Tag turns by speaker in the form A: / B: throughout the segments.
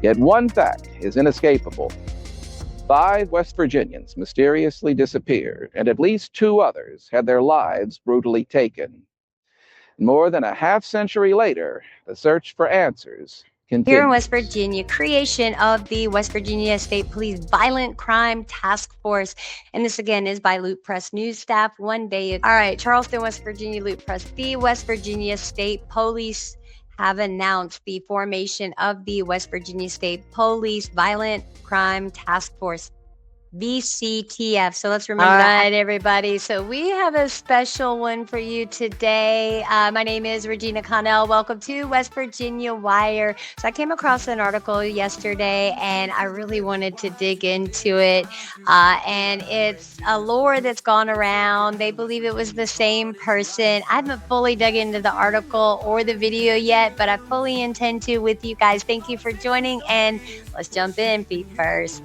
A: Yet one fact is inescapable. 5 West Virginians mysteriously disappeared, and at least 2 others had their lives brutally taken. More than a half century later, the search for answers
B: Here in West
A: continues.
B: Virginia, creation of the West Virginia State Police Violent Crime Task Force. And this again is by Loot Press News staff one day ago. All right, Charleston, West Virginia, Loot Press. The West Virginia State Police have announced the formation of the West Virginia State Police Violent Crime Task Force. VCTF. So let's remember that. All right, everybody. So we have a special one for you today. My name is Regina Connell. Welcome to West Virginia Wire. So I came across an article yesterday and I really wanted to dig into it. And it's a lore that's gone around. They believe it was the same person. I haven't fully dug into the article or the video yet, but I fully intend to with you guys. Thank you for joining and let's jump in feet first.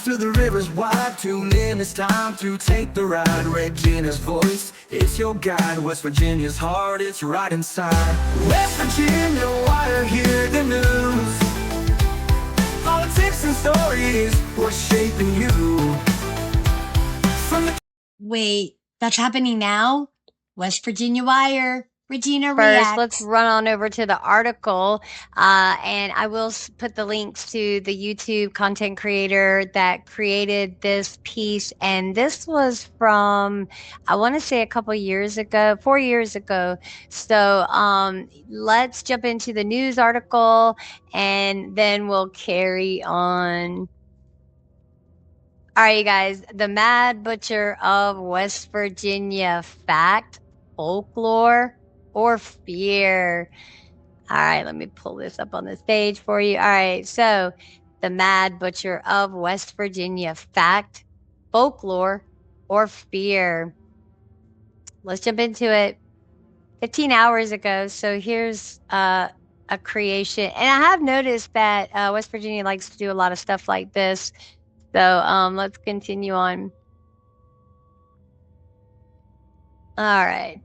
C: To the river's wide, tune in, it's time to take the ride. Regina's voice, it's your guide. West Virginia's heart, it's right inside. West Virginia Wire, hear the news. Politics and stories, we're shaping you.
B: Wait, that's happening now? West Virginia Wire. Regina Reacts. First, let's run on over to the article, and I will put the links to the YouTube content creator that created this piece. And this was from, I want to say a couple years ago, 4 years ago. So let's jump into the news article, and then we'll carry on. All right, you guys, the Mad Butcher of West Virginia, fact, folklore, or fear? All right, let me pull this up on the stage for you. All right, so the Mad Butcher of West Virginia, fact, folklore, or fear? Let's jump into it. 15 hours ago, so here's a creation. And I have noticed that West Virginia likes to do a lot of stuff like this. So let's continue on. All right.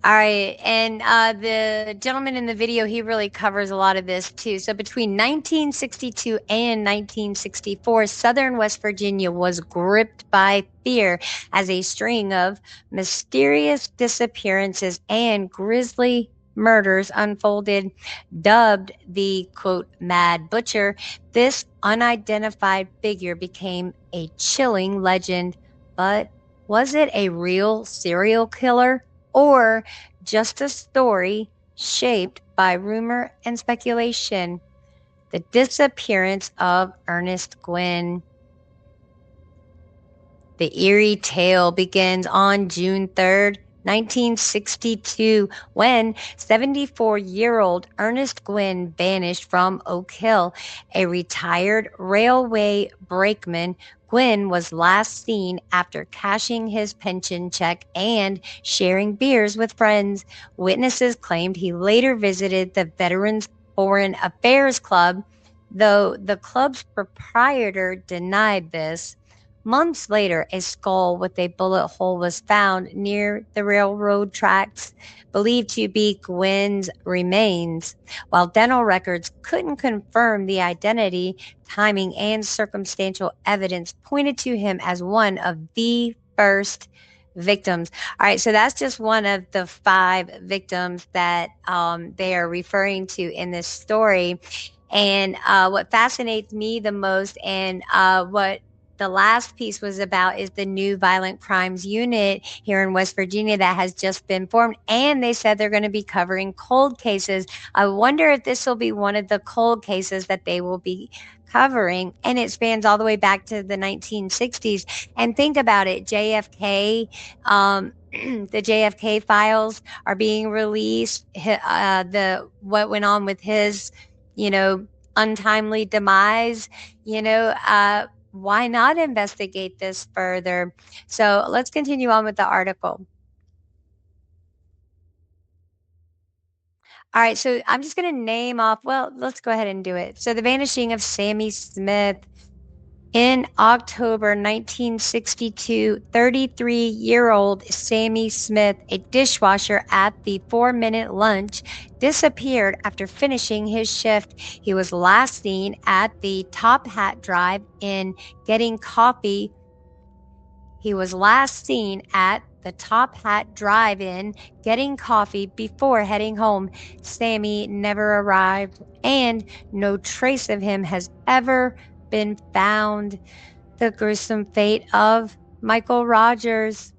B: All right. And the gentleman in the video, he really covers a lot of this too. So between 1962 and 1964, Southern West Virginia was gripped by fear as a string of mysterious disappearances and grisly murders unfolded. Dubbed the, quote, Mad Butcher, this unidentified figure became a chilling legend. But was it a real serial killer or just a story shaped by rumor and speculation? The disappearance of Ernest Gwynn. The eerie tale begins on June 3rd, 1962, when 74-year-old Ernest Gwynn vanished from Oak Hill. A retired railway brakeman, Gwynn was last seen after cashing his pension check and sharing beers with friends. Witnesses claimed he later visited the Veterans Foreign Affairs Club, though the club's proprietor denied this. Months later, a skull with a bullet hole was found near the railroad tracks, believed to be Gwynn's remains. While dental records couldn't confirm the identity, timing and circumstantial evidence pointed to him as one of the first victims. All right, so that's just one of the 5 victims that they are referring to in this story. And what fascinates me the most and what the last piece was about is the new violent crimes unit here in West Virginia that has just been formed. And they said they're going to be covering cold cases. I wonder if this will be one of the cold cases that they will be covering. And it spans all the way back to the 1960s. And think about it, JFK, the JFK files are being released. What went on with his, untimely demise, why not investigate this further? So let's continue on with the article. All right, so I'm just going to name off, well, let's go ahead and do it. So the vanishing of Sammy Smith. In October 1962, 33-year-old Sammy Smith, a dishwasher at the 4-minute lunch, disappeared after finishing his shift. He was last seen at the Top Hat Drive in getting coffee. He was last seen at the Top Hat Drive-In getting coffee before heading home. Sammy never arrived, and no trace of him has ever been found. The gruesome fate of Michael Rogers.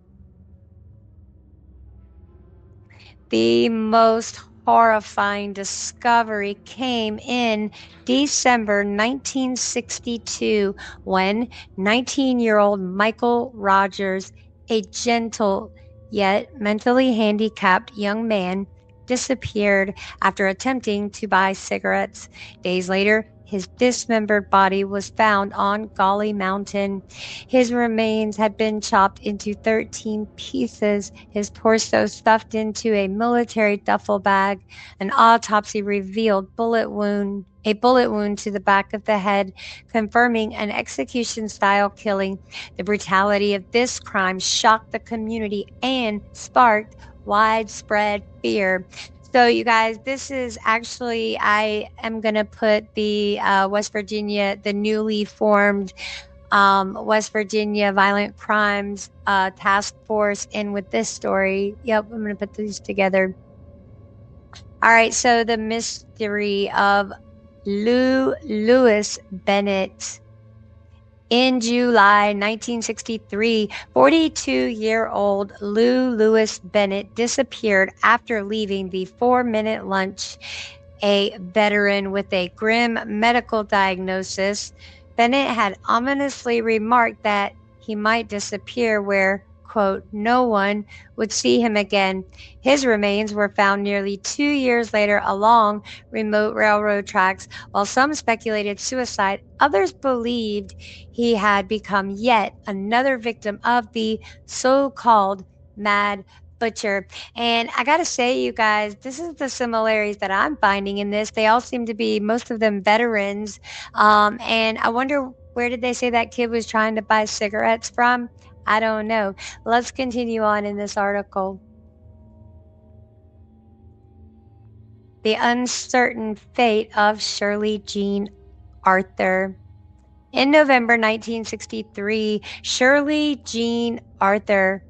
B: The most horrifying discovery came in December 1962 when 19-year-old Michael Rogers, a gentle yet mentally handicapped young man, disappeared after attempting to buy cigarettes. Days later, his dismembered body was found on Golly Mountain. His remains had been chopped into 13 pieces, his torso stuffed into a military duffel bag. An autopsy revealed a bullet wound to the back of the head, confirming an execution-style killing. The brutality of this crime shocked the community and sparked widespread fear. So you guys, this is actually, I am going to put the West Virginia, the newly formed West Virginia Violent Crimes Task Force in with this story. Yep, I'm going to put these together. All right, so the mystery of Lou Lewis Bennett. In July 1963, 42-year-old Lou Lewis Bennett disappeared after leaving the 4-minute lunch. A veteran with a grim medical diagnosis, Bennett had ominously remarked that he might disappear where, quote, no one would see him again. His remains were found nearly 2 years later along remote railroad tracks. While some speculated suicide, others believed he had become yet another victim of the so-called Mad Butcher. And I gotta say, you guys, this is the similarities that I'm finding in this. They all seem to be, most of them, veterans. And I wonder, where did they say that kid was trying to buy cigarettes from? I don't know. Let's continue on in this article. The uncertain fate of Shirley Jean Arthur. In November 1963, Shirley Jean Arthur,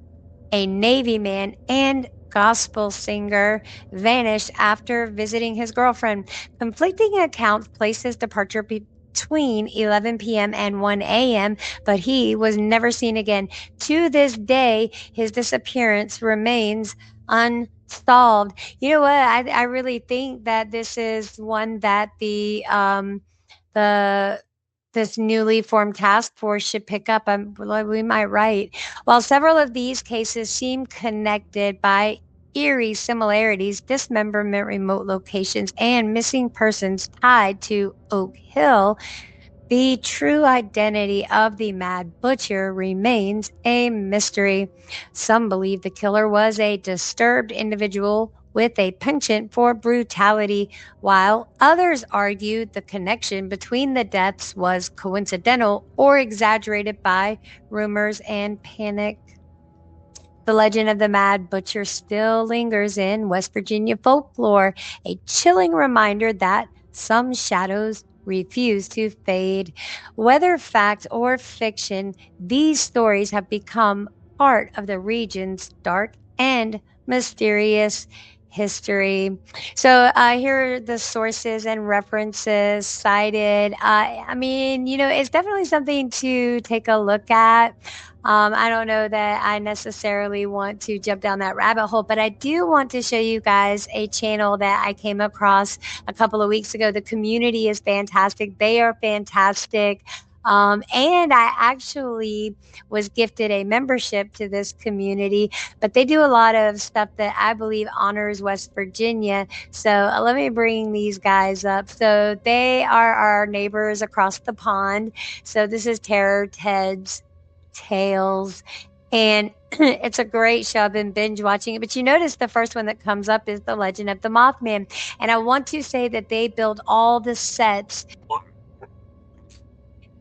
B: a Navy man and gospel singer, vanished after visiting his girlfriend. Conflicting accounts place his departure between 11 p.m. and 1 a.m., but he was never seen again. To this day, his disappearance remains unsolved. You know what? I really think that this is one that this newly formed task force should pick up. We might write. While several of these cases seem connected by eerie similarities, dismemberment, remote locations, and missing persons tied to Oak Hill, the true identity of the Mad Butcher remains a mystery. Some believe the killer was a disturbed individual with a penchant for brutality, while others argued the connection between the deaths was coincidental or exaggerated by rumors and panic. The legend of the Mad Butcher still lingers in West Virginia folklore, a chilling reminder that some shadows refuse to fade. Whether fact or fiction, these stories have become part of the region's dark and mysterious history. So here are the sources and references cited. I mean, you know, it's definitely something to take a look at. I don't know that I necessarily want to jump down that rabbit hole, but I do want to show you guys a channel that I came across a couple of weeks ago. The community is fantastic. They are fantastic. And I actually was gifted a membership to this community, but they do a lot of stuff that I believe honors West Virginia. So let me bring these guys up. So they are our neighbors across the pond. So this is Terror Ted's Tales, and it's a great show. I've been binge watching it, but you notice the first one that comes up is The Legend of the Mothman. And I want to say that they build all the sets.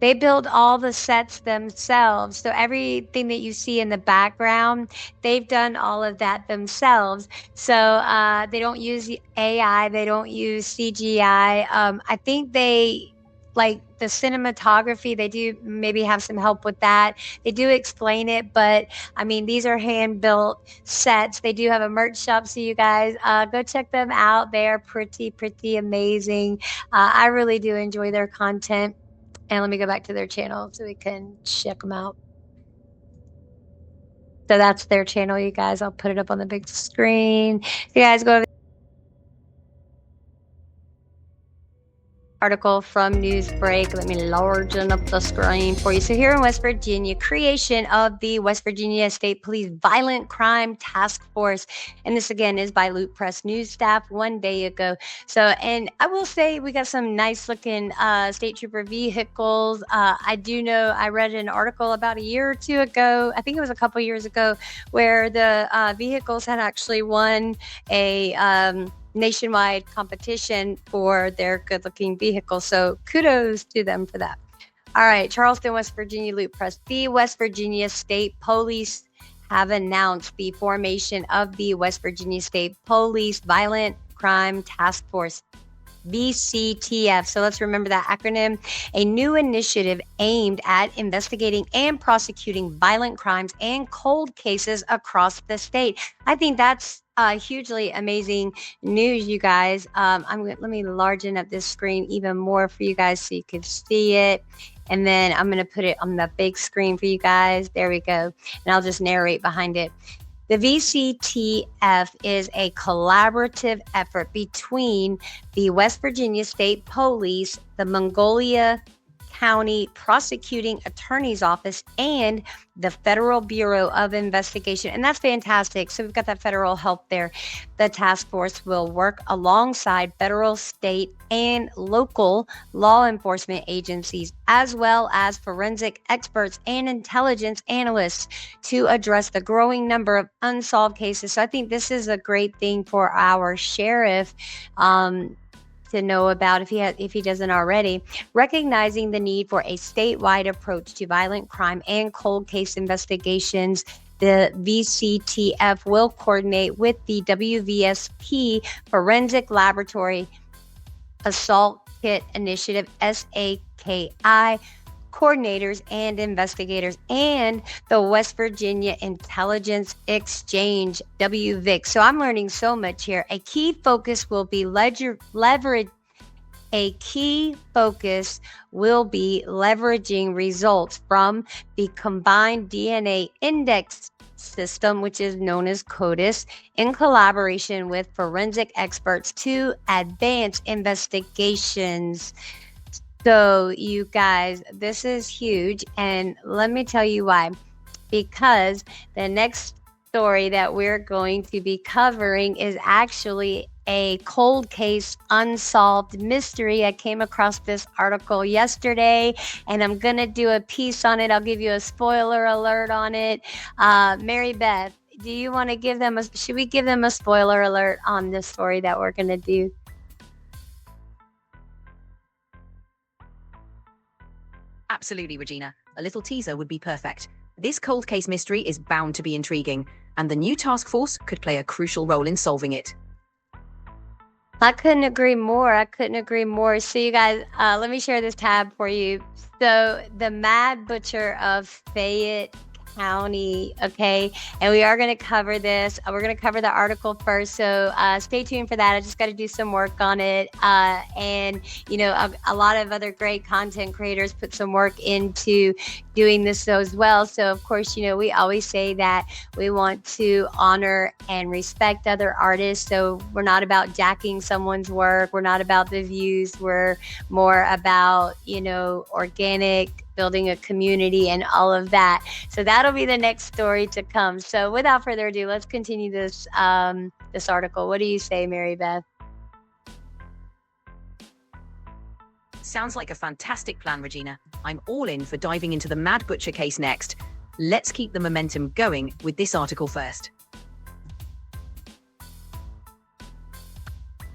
B: They build all the sets themselves. So everything that you see in the background, they've done all of that themselves. So they don't use AI, they don't use CGI. I think they like the cinematography, they do maybe have some help with that. They do explain it, but I mean, these are hand built sets. They do have a merch shop, so you guys go check them out. They are pretty amazing. I really do enjoy their content. And let me go back to their channel so we can check them out. So that's their channel, you guys. I'll put it up on the big screen. You guys go over article from Newsbreak. Let me largen up the screen for you. So here in West Virginia, creation of the West Virginia State Police Violent Crime Task Force. And this again is by Loop Press News staff 1 day ago. So, and I will say we got some nice looking state trooper vehicles. I do know I read an article about a year or two ago, I think it was a couple years ago, where the vehicles had actually won a nationwide competition for their good-looking vehicle. So kudos to them for that. All right, Charleston, West Virginia, Loop Press. The West Virginia State Police have announced the formation of the West Virginia State Police Violent Crime Task Force, VCTF. So let's remember that acronym. A new initiative aimed at investigating and prosecuting violent crimes and cold cases across the state. I think that's hugely amazing news, you guys. Let me largen up this screen even more for you guys so you can see it. And then I'm going to put it on the big screen for you guys. There we go. And I'll just narrate behind it. The VCTF is a collaborative effort between the West Virginia State Police, the Mongolia County Prosecuting Attorney's Office, and the Federal Bureau of Investigation. And that's fantastic. So we've got that federal help there. The task force will work alongside federal, state, and local law enforcement agencies, as well as forensic experts and intelligence analysts to address the growing number of unsolved cases. So I think this is a great thing for our sheriff to know about if he doesn't already, recognizing the need for a statewide approach to violent crime and cold case investigations. The VCTF will coordinate with the WVSP Forensic Laboratory Assault Kit Initiative, SAKI, coordinators and investigators, and the West Virginia Intelligence Exchange, WVIX. So I'm learning so much here. A key focus will be leveraging results from the combined DNA index system, which is known as CODIS, in collaboration with forensic experts to advance investigations. So you guys, this is huge, and let me tell you why. Because the next story that we're going to be covering is actually a cold case unsolved mystery. I came across this article yesterday, and I'm going to do a piece on it. I'll give you a spoiler alert on it. Mary Beth, do you want to give them should we give them a spoiler alert on this story that we're going to do?
D: Absolutely, Regina. A little teaser would be perfect. This cold case mystery is bound to be intriguing, and the new task force could play a crucial role in solving it.
B: I couldn't agree more. So you guys, let me share this tab for you. So the Mad Butcher of Fayette County, okay, and we are going to cover this. We're going to cover the article first, so stay tuned for that. I just got to do some work on it, and you know, a lot of other great content creators put some work into doing this as well. So of course, you know, we always say that we want to honor and respect other artists, so we're not about jacking someone's work, we're not about the views, we're more about, you know, organic, building a community and all of that. So that'll be the next story to come. So without further ado, let's continue this this article. What do you say, Mary Beth?
D: Sounds like a fantastic plan, Regina. I'm all in for diving into the Mad Butcher case next. Let's keep the momentum going with this article first.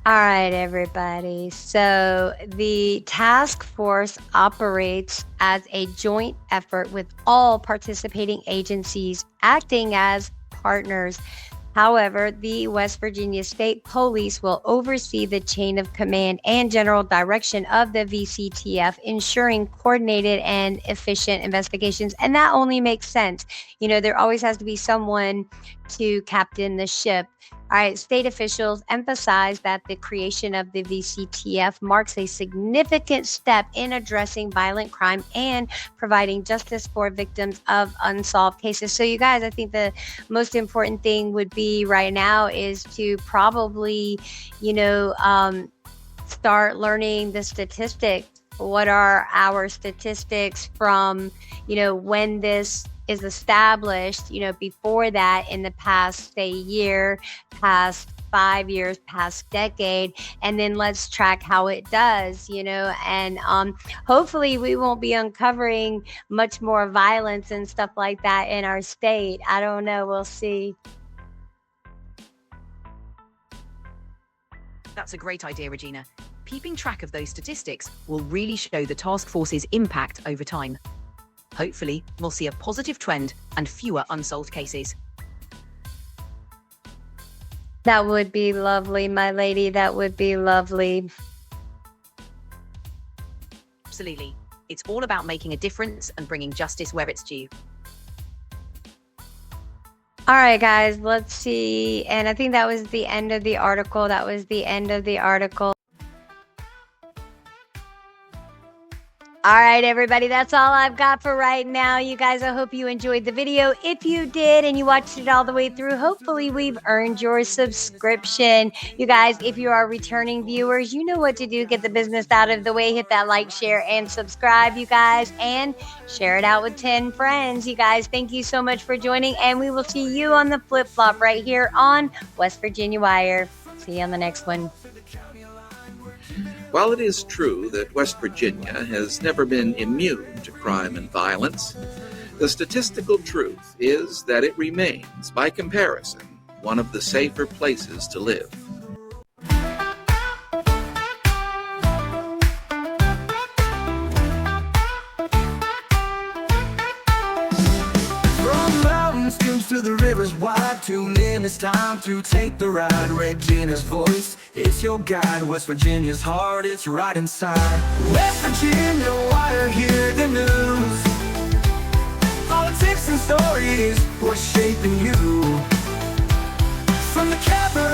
B: All right, everybody. So the task force operates as a joint effort with all participating agencies acting as partners. However, the West Virginia State Police will oversee the chain of command and general direction of the VCTF, ensuring coordinated and efficient investigations. And that only makes sense. You know, there always has to be someone to captain the ship. All right, state officials emphasize that the creation of the VCTF marks a significant step in addressing violent crime and providing justice for victims of unsolved cases. So, you guys, I think the most important thing would be right now is to probably, start learning the statistics. What are our statistics from, when this is established, before that, in the past, say, year, past 5 years, past decade, and then let's track how it does, and hopefully we won't be uncovering much more violence and stuff like that in our state. I don't know. We'll see.
D: That's a great idea, Regina. Keeping track of those statistics will really show the task force's impact over time. Hopefully, we'll see a positive trend and fewer unsolved cases.
B: That would be lovely, my lady. That would be lovely.
D: Absolutely. It's all about making a difference and bringing justice where it's due.
B: All right, guys, let's see. And I think that was the end of the article. All right, everybody, that's all I've got for right now. You guys, I hope you enjoyed the video. If you did and you watched it all the way through, hopefully we've earned your subscription. You guys, if you are returning viewers, you know what to do. Get the business out of the way. Hit that like, share, and subscribe, you guys, and share it out with 10 friends. You guys, thank you so much for joining, and we will see you on the flip-flop right here on West Virginia Wire. See you on the next one.
A: While it is true that West Virginia has never been immune to crime and violence, the statistical truth is that it remains, by comparison, one of the safer places to live.
C: From mountains to the rivers wide, tune in, it's time to take the ride. Regina's voice, it's your guide. West Virginia's heart, it's right inside. West Virginia Wire, hear the news. Politics and stories, what's shaping you. From the capital